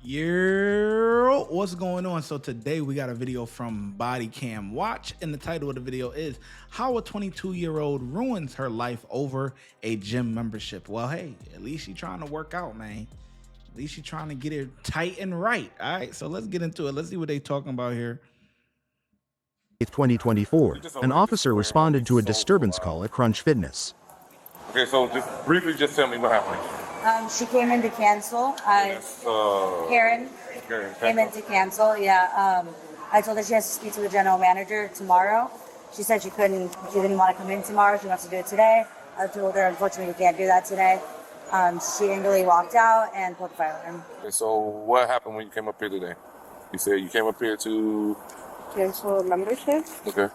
Yo, what's going on? So today we got a video from Body Cam Watch, and the title of the video is how a 22-year-old ruins her life over a gym membership. Well, hey, at least she's trying to work out, man. At least she's trying to get it tight and right. All right, so let's get into it. Let's see what they talking about here. 2024, an officer responded to a disturbance call at Crunch Fitness. Okay, so just briefly, just tell me what happened. She came in to cancel. Karen came in to cancel. Yeah. I told her she has to speak to the general manager tomorrow. She said she didn't want to come in tomorrow. She wants to do it today. I told her, unfortunately, we can't do that today. She angrily walked out and pulled the fire alarm. Okay, so what happened when you came up here today? You said you came up here to cancel a membership. Okay.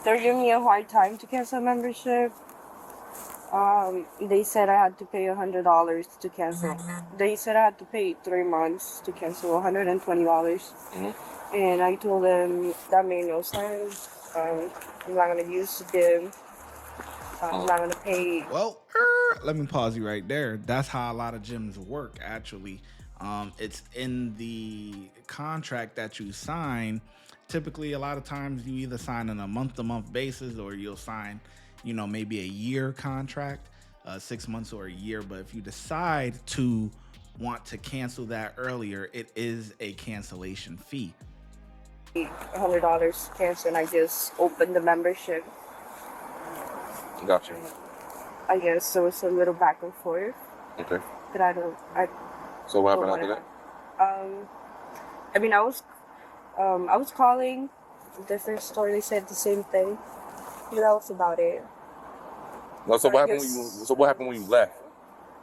They're giving me a hard time to cancel a membership. They said I had to pay $100 to cancel. They said I had to pay 3 months to cancel $120. Mm-hmm. And I told them that made no sense. I'm not going to use the gym. I'm not going to pay. Well, let me pause you right there. That's how a lot of gyms work, actually. It's in the contract that you sign. Typically, a lot of times you either sign on a month-to-month basis or you'll sign, maybe a year contract, 6 months or a year. But if you decide to want to cancel that earlier, it is a cancellation fee. $100 cancel, and I just opened the membership. Gotcha. I guess so. It's a little back and forth. Okay. But So what happened after that? I was calling a different store. They said the same thing. That was about it. No, so what happened when you left?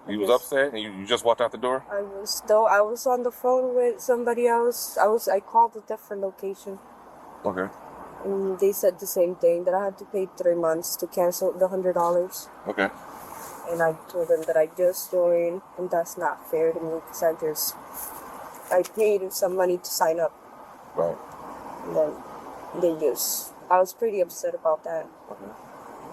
You was upset and you just walked out the door? I was on the phone with somebody else. I called a different location. Okay. And they said the same thing, that I had to pay 3 months to cancel the $100. Okay. And I told them that I just joined, and that's not fair to me because I paid some money to sign up. Right. And then I was pretty upset about that. Okay.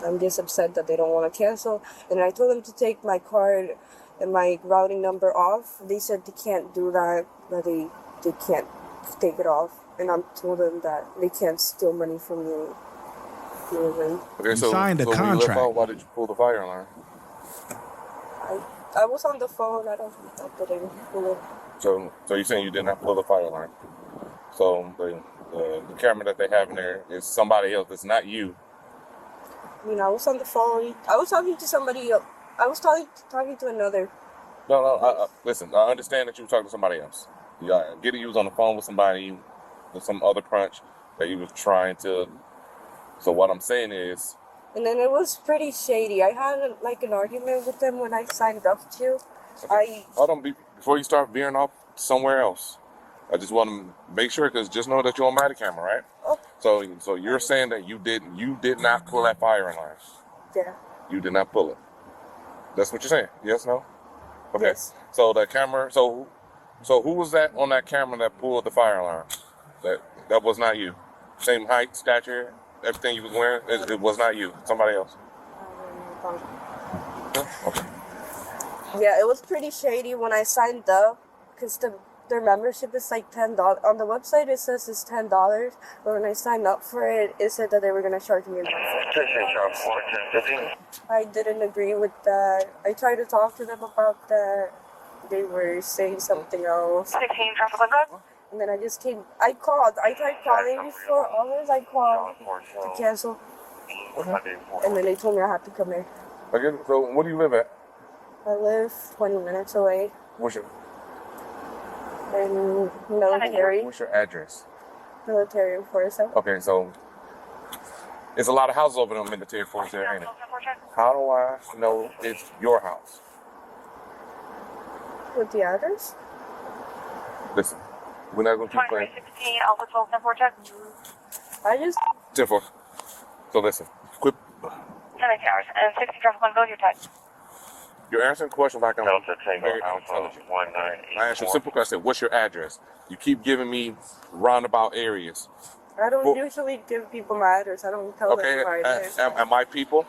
I'm just upset that they don't want to cancel. And I told them to take my card and my routing number off. They said they can't do that, that they can't take it off. And I told them that they can't steal money from me. Okay, so signed a contract. When you left out, why did you pull the fire alarm? I was on the phone. I don't think that I didn't pull it. So you're saying you did not pull the fire alarm? So the camera that they have in there is somebody else. It's not you. I was on the phone. I was talking to somebody else. I was talking to another. No. Listen, I understand that you were talking to somebody else. I get it. You was on the phone with somebody, with some other crunch that you was trying to. So what I'm saying is. And then it was pretty shady. I had an argument with them when I signed up to. Okay. Hold on, before you start veering off somewhere else. I just want to make sure, because just know that you're on my camera, right? Oh. So you're saying that you did not pull that fire alarm? Yeah. You did not pull it. That's what you're saying? Yes, no? Okay. Yes. So the camera. So who was that on that camera that pulled the fire alarm? That was not you. Same height, stature, everything you was wearing. It was not you. Somebody else. Okay. Yeah, it was pretty shady when I signed up, because their membership is like $10. On the website it says it's $10, but when I signed up for it, it said that they were gonna charge me I didn't agree with that. I tried to talk to them about that. They were saying something else. And then I tried calling before hours. I called to cancel. And then they told me I had to come here. Okay, so where do you live at? I live 20 minutes away. What's your in military. What's your address? Military in Forsyth. Okay, so there's a lot of houses over there in military Forsyth, ain't it? How do I know it's your house? With the address? Listen, we're not gonna keep playing. 16, Alpha 12, 10 4 check. I just 10 4. So listen, quit. 10 hours. And 60 traffic on go, your time. You're answering questions like I'm Delta Tango very Alpha intelligent. 1984. I asked you a simple question. What's your address? You keep giving me roundabout areas. I don't usually give people my address. I don't tell them my address. Am my people?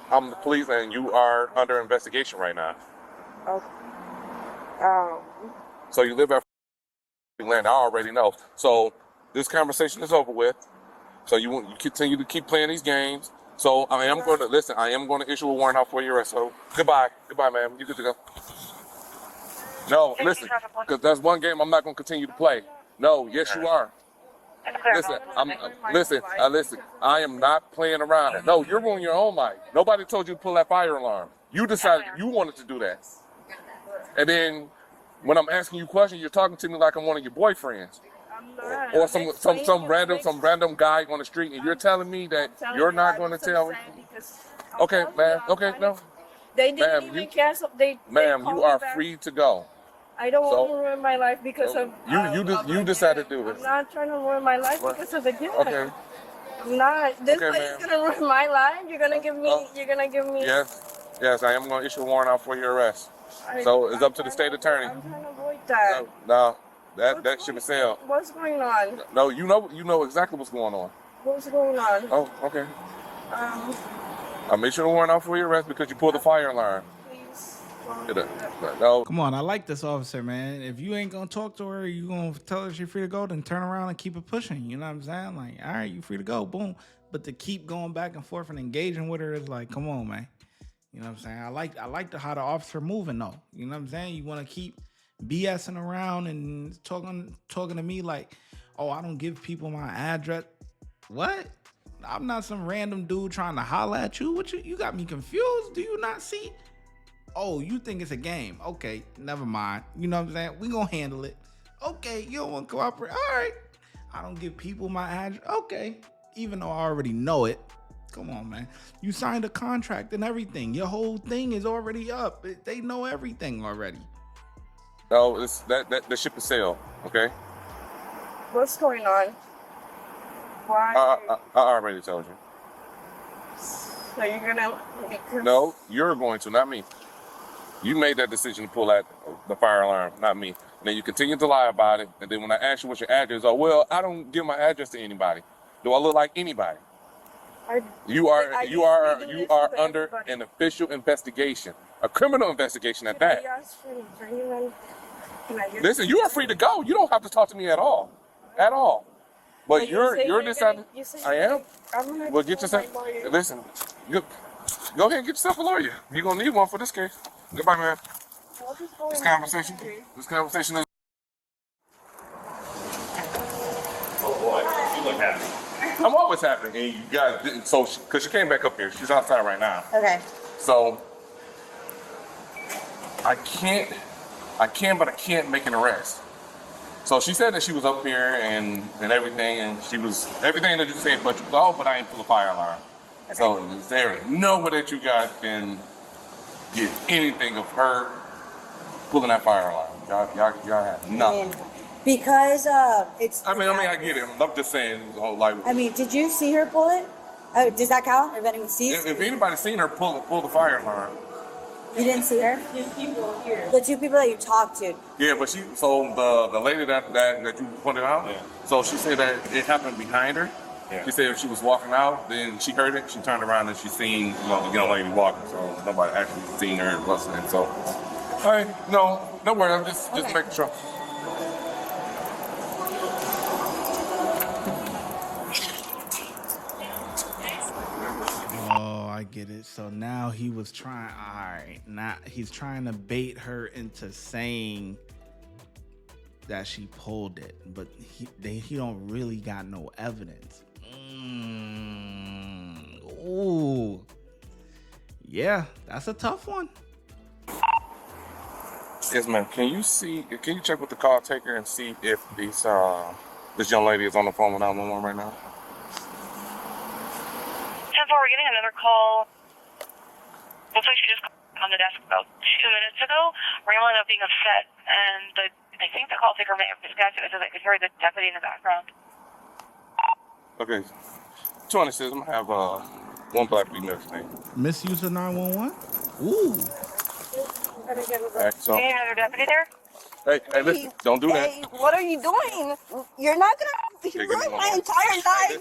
I'm the police, and you are under investigation right now. Okay. So you live at land. I already know. So this conversation is over with. So you continue to keep playing these games. So I am going to listen. I am going to issue a warrant out for your arrest. So goodbye, ma'am. You good to go? No, listen, because that's one game I'm not going to continue to play. No, yes you are. Listen, listen. I am not playing around. No, you're ruining your own life. Nobody told you to pull that fire alarm. You decided you wanted to do that. And then when I'm asking you questions, you're talking to me like I'm one of your boyfriends. Or some random guy on the street, and you're telling me that you're not going to tell me. Okay, ma'am. Okay, no. They didn't even cancel. Ma'am, you are free to go. I don't want to ruin my life because of you decided to do this. I'm not trying to ruin my life because of the gift. Okay. I'm not. This is gonna ruin my life. You're gonna give me. Yes. I am going to issue a warrant out for your arrest. So it's up to the state attorney. I'm trying to avoid that. No, that should be said. What's going on? No, you know exactly what's going on. What's going on? Oh, okay. I'm issuing a warrant out for your arrest because you pulled the fire alarm. No. Come on, I like this officer, man. If you ain't gonna talk to her, you gonna tell her she's free to go, then turn around and keep it pushing. You know what I'm saying? Like, all right, you free to go, boom. But to keep going back and forth and engaging with her is like, come on, man. You know what I'm saying? I like how the officer moving though. You know what I'm saying? You want to keep BSing around and talking to me like, oh, I don't give people my address. What? I'm not some random dude trying to holler at you. What you got me confused? Do you not see? Oh, you think it's a game? Okay, never mind. You know what I'm saying? We gonna handle it. Okay, you don't want to cooperate. All right. I don't give people my address. Okay, even though I already know it. Come on, man. You signed a contract and everything. Your whole thing is already up. They know everything already. No, it's that the ship is sailed. Okay. What's going on? Why? I already told you. So you're gonna? No, you're going to, not me. You made that decision to pull out the fire alarm, not me. And then you continue to lie about it. And then when I ask you what's your address, oh, well, I don't give my address to anybody. Do I look like anybody? You are under an official investigation, a criminal investigation at that. Listen, you are free to go. You don't have to talk to me at all, But you're deciding. I am. Well, get yourself. Listen, go ahead and get yourself a lawyer. You're gonna need one for this case. Goodbye, man. This conversation is. Oh boy, you look happy. I'm always happy, and you guys didn't. So, because she came back up here, she's outside right now. Okay. So, I can't make an arrest. So she said that she was up here and everything, and she was everything that you said, but I ain't pull a fire alarm. Okay. So there is no way that you guys can get anything of her pulling that fire alarm. Y'all have nothing. Because it's. I get it. I'm just saying. Did you see her pull it? Does that count? If anyone sees? If anybody's seen her pull the fire alarm. You didn't see her? The two people that you talked to. Yeah, but the lady that you pointed out, yeah. So she said that it happened behind her. Yeah. She said if she was walking out, then she heard it, she turned around and she seen the young lady walking, so nobody actually seen her listening. So, all right, no worry, I'm just making sure. I get it. So now he's trying to bait her into saying that she pulled it, but he don't really got no evidence. Ooh. Yeah, that's a tough one. Yes, ma'am. Can you check with the call taker and see if this young lady is on the phone with 911 right now? We're getting another call. Looks like she just called on the desk about 2 minutes ago, rambling about being upset, and I think the call taker may have disconnected it so they could hear the deputy in the background. Okay. 20 says I'm gonna have one black female name. Misuse of 911? Ooh. So, another deputy there? Hey, listen, don't do that. Hey, what are you doing? You're not gonna You ruined my entire life.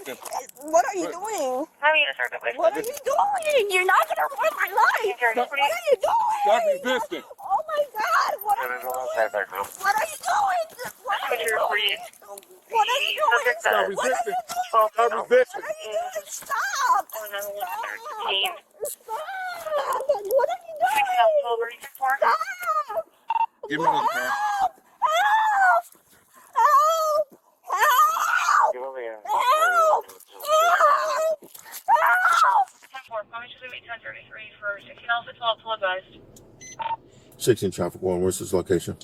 What are you doing? How many years are there? What are you doing? You're not gonna ruin my life. What are you doing? Stop resisting. Oh my God! What are you doing? What are you doing? What are you doing? What are you doing? Stop What are you resisting. doing? Stop What resisting. are you doing? Stop! Stop! What are you doing? Stop! Give me the car. Help! Help! Help! Help! Help! Help! Help! 10-4, probably should be 1033 for 16 Alpha 12 full advised. 16 traffic one. Where's this location?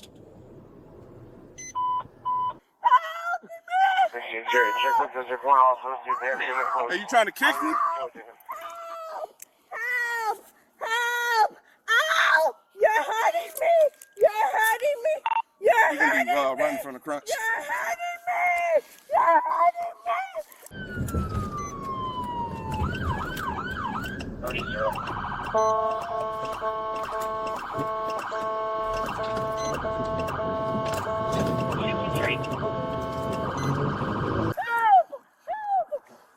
Are you trying to kick me? Help! Help! Ow! You're hurting me! You're hurting me! You're You can hurting be me! running from the crunch. You're hurting me! You're hurting me! Help! Help!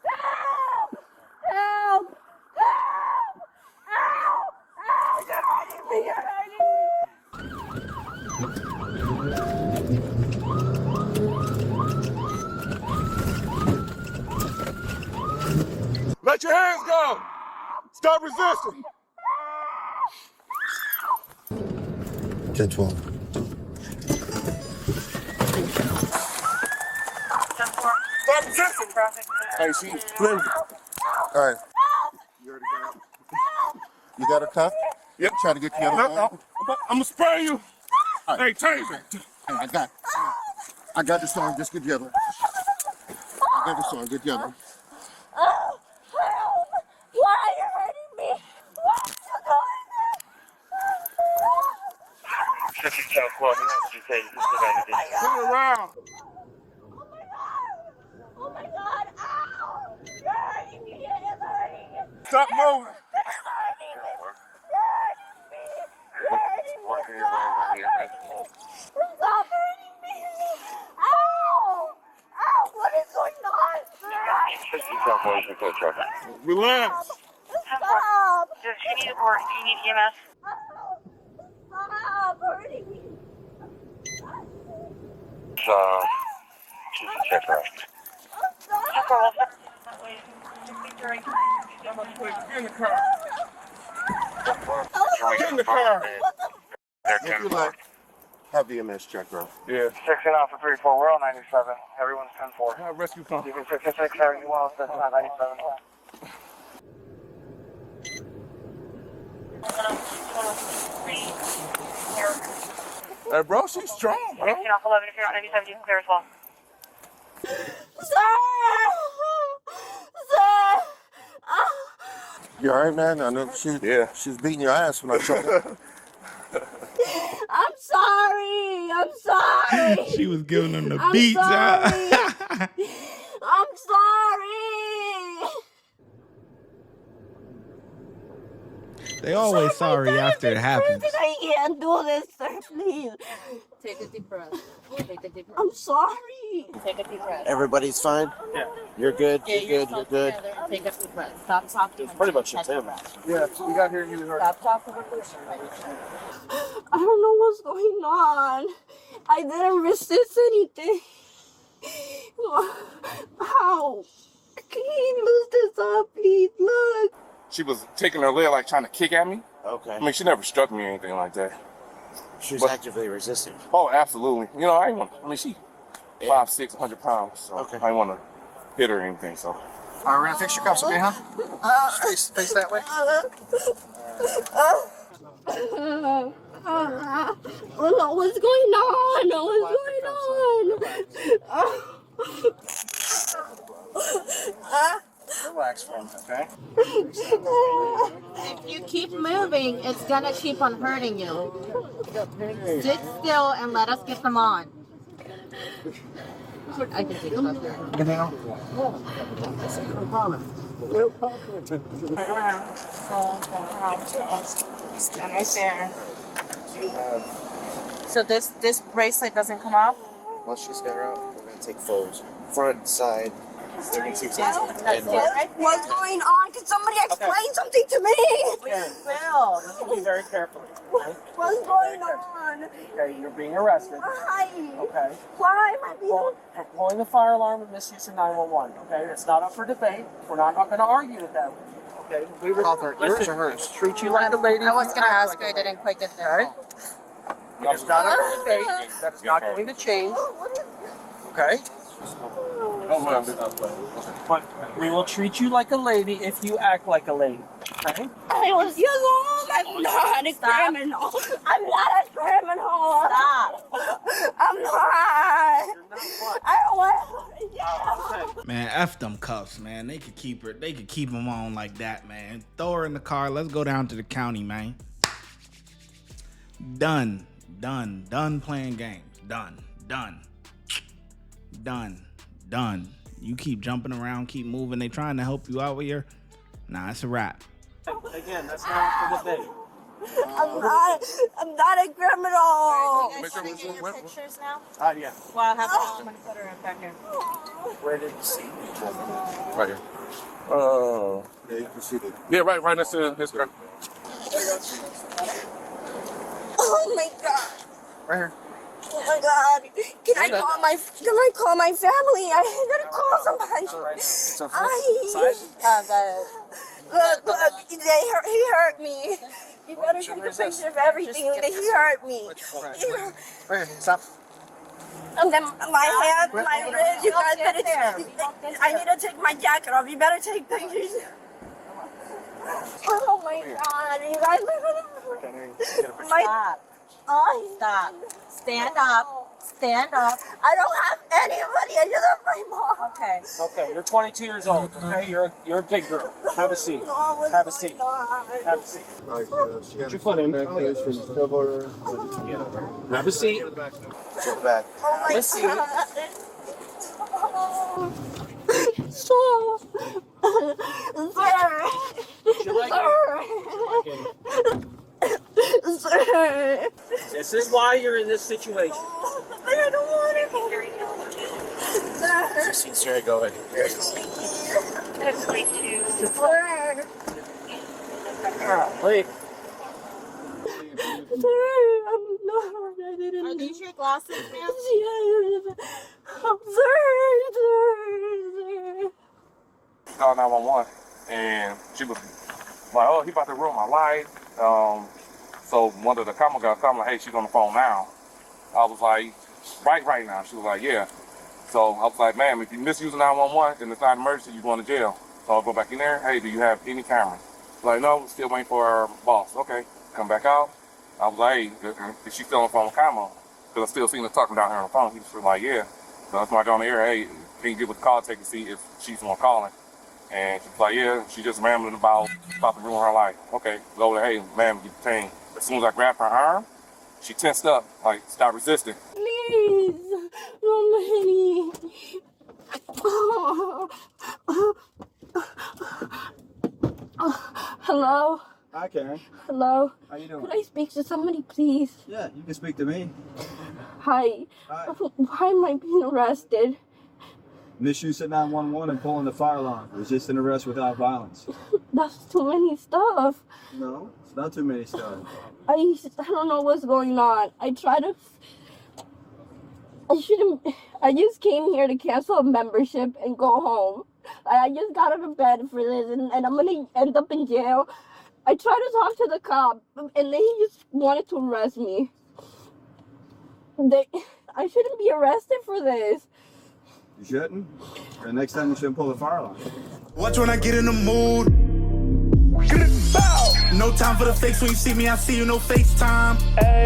Help! Help! Help! Ow! Ow! You're hurting me! You're hurting me! Let your hands go. Stop resisting. 10-12. 10-4. Stop resisting. Traffic. Hey, see, Flynn. All right. You got a cuff? Yep. Try to get the other No, one. no. I'm gonna spray you. Hey, taser. I got this on. Just get the other. I got this on. Get the other. Help! Why are you hurting me? Why are you doing this? Turn around. Oh my God! Ow! You're hurting me! It's hurting me! Stop moving. It's hurting me! You're hurting me! You're hurting me! Stop hurting me! Ow! Ow! What is going on? Relax. Stop! Does she need or do you need EMS? Ow! Stop hurting me! Check her out. Stop! Get in the car. Get in the car. If you like, have the MS check, bro. Yeah. 16 Alpha 34, we're on 97. Everyone's 10-4. Have rescue come. You can 66, everyone else is on 97. Hey, bro, she's strong, bro. 16 off 11, if you're not 97, you can clear as well. Sir! Sir! You all right, man? I know she's beating your ass when I showed her. I'm sorry! I'm sorry! She was giving them the I'm beats. sorry. Huh? I'm sorry! They always sorry after it happens. I can't do this, sir, please. Take a deep breath. Take a deep breath. I'm sorry. Take a deep breath. Everybody's fine? Yeah. You're good? Get You're good? You're yourself good? together. Take a deep breath. Stop talking. It's pretty much just him. Yeah, we got here and you heard. Stop talking with her. I don't know what's going on. I didn't resist anything. How? Can you lose this up, please? Look. She was taking her leg, like trying to kick at me. Okay. I mean, she never struck me or anything like that. She was But- actively resisting. Oh, absolutely. You know, I ain't want. I mean, she 5'6", 100 pounds. So Okay. I didn't want to hit her or anything. So. All right, we're gonna fix your cuffs, okay, huh? Face that way. What's going on? Relax for a minute, okay? If you keep moving, it's gonna keep on hurting you. Sit still and let us get them on. I can take them up there. Stand right there. So this bracelet doesn't come off? Once she's got her out, we're gonna take photos. front side. What's going on? Can somebody explain something to me? Phil, listen to me very carefully. Okay? What's going on? Okay, you're being arrested. Why? Okay. Why am I being... Pulling the fire alarm and misuse of 911. Okay, it's not up for debate. We're not going to argue with that. Okay, we were Yours or hers? treat you like a lady. I was gonna ask you, I didn't quite get there. It's not up for debate. That's not going to change. Okay. But we will treat you like a lady if you act like a lady. Okay? I was young. I'm not a criminal. I'm not a criminal. Stop. I'm not. I don't want. Man, F them cuffs, man. They could keep her. They could keep them on like that, man. Throw her in the car. Let's go down to the county, man. Done playing games. Done. You keep jumping around, keep moving. They trying to help you out here. Nah, it's a wrap. Again, that's not up for debate. I'm not a criminal. Are you guys taking your pictures now? Yeah. Well, I'll have I'm gonna put her in back here. Where did you see? Right here. Yeah, you can see it. Yeah, right next to his car. Oh my god. Right here. Oh my god. Can I call my family? I gotta call somebody. Look, he hurt me. You better take a picture of everything. He hurt me. Right here. Stop. And then my hand, my wrist, you guys better I need to take my jacket off. You better take pictures. Oh my god, you guys Stop. Stop. Stand up. Stand up. I don't have anybody. I just have my mom. Okay. Okay, you're 22 years old. Okay, you're a big girl. Have a seat. Have a seat. Have a seat. Put your foot in. Have a seat. Back. Oh my Have a seat. Stop. Sir. This is why you're in this situation. I don't want it. Sir, go ahead. Leave. Are these your glasses, ma'am? Called 911, and she was like, "Oh, he about to ruin my life." So one of the camera guys called me like, "Hey, she's on the phone now." I was like, "Right now." She was like, "Yeah." So I was like, "Ma'am, if you misuse 911 and it's not an emergency, you're going to jail." So I'll go back in there. "Hey, do you have any cameras?" Like, "No, still waiting for our boss." "Okay, come back out." I was like, "Hey, is she still on the phone with camera?" Because I still seen her talking down here on the phone. He was like, "Yeah." So that's why I got on the air. "Hey, can you get with the call taker to see if she's the one calling?" And she was like, "Yeah, she just rambling about to ruin her life." "Okay, go there. Hey, ma'am, get detained." As soon as I grabbed her arm, she tensed up, like, stop resisting. Please, Mommy. Hello? Hi, Karen. Hello? How you doing? Could I speak to somebody, please? Yeah, you can speak to me. Hi. Hi. Why am I being arrested? Misuse of 911 and pulling the fire alarm. Resisting arrest without violence. That's too many stuff. No, it's not too many stuff. I don't know what's going on. I just came here to cancel a membership and go home. I just got out of bed for this and I'm gonna end up in jail. I tried to talk to the cop and they just wanted to arrest me. I shouldn't be arrested for this. You shouldn't. And next time you shouldn't pull the fire alarm. Watch when I get in the mood. No time for the fakes. When you see me, I see you, no FaceTime.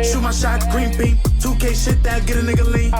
Shoot my shot, green beam. 2K shit that get a nigga lean.